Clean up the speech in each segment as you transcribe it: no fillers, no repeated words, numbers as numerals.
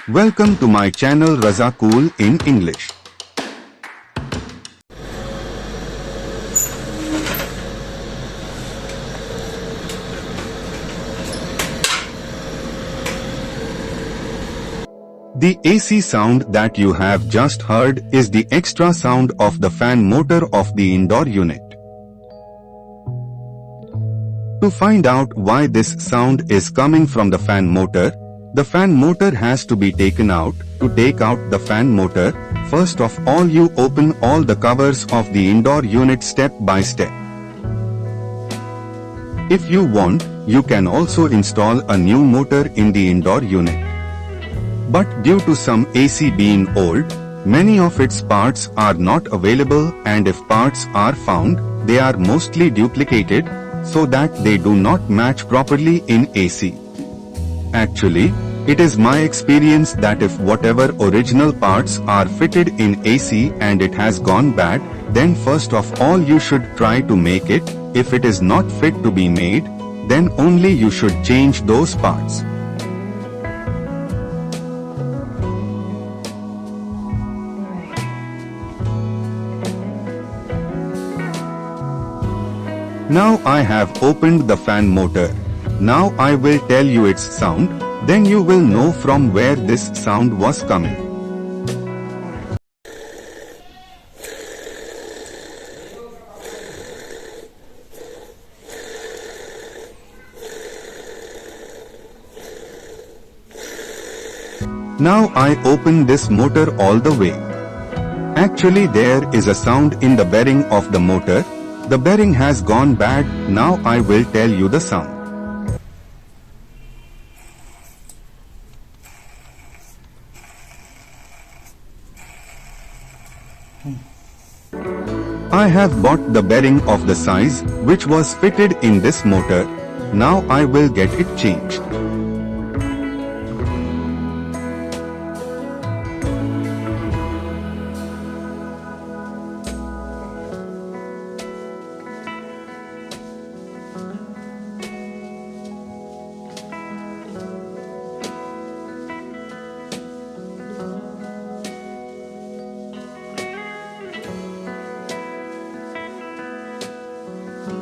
Welcome to my channel Raza Cool in English. The AC sound that you have just heard is the extra sound of the fan motor of the indoor unit. To find out why this sound is coming from the fan motor has to be taken out. To take out the fan motor, first of all you open all the covers of the indoor unit step by step. If you want, you can also install a new motor in the indoor unit. But due to some AC being old, many of its parts are not available, and if parts are found, they are mostly duplicated, so that they do not match properly in AC. Actually, it is my experience that if whatever original parts are fitted in AC and it has gone bad, then first of all you should try to make it. If it is not fit to be made, then only you should change those parts. Now I have opened the fan motor. Now I will tell you its sound, then you will know from where this sound was coming. Now I open this motor all the way. Actually there is a sound in the bearing of the motor. The bearing has gone bad. Now I will tell you the sound. I have bought the bearing of the size which was fitted in this motor. Now I will get it changed.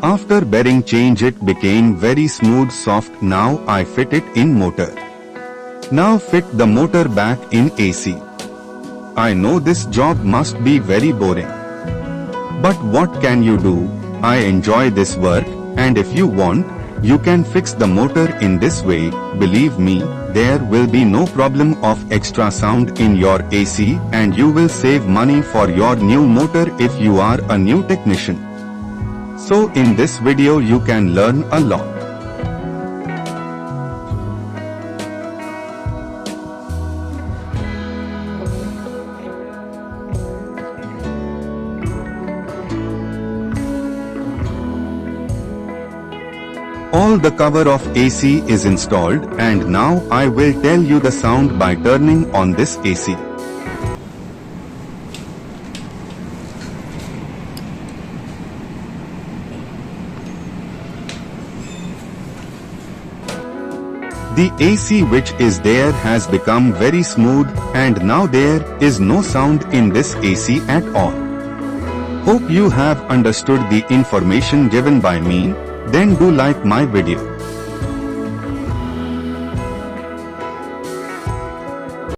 After bearing change it became very smooth soft. Now I fit it in motor. Now fit the motor back in AC. I know this job must be very boring. But what can you do? I enjoy this work, and if you want, you can fix the motor in this way. Believe me, there will be no problem of extra sound in your AC, and you will save money for your new motor if you are a new technician. So in this video you can learn a lot. All the cover of AC is installed, and now I will tell you the sound by turning on this AC. The AC which is there has become very smooth, and now there is no sound in this AC at all. Hope you have understood the information given by me. Then do like my video.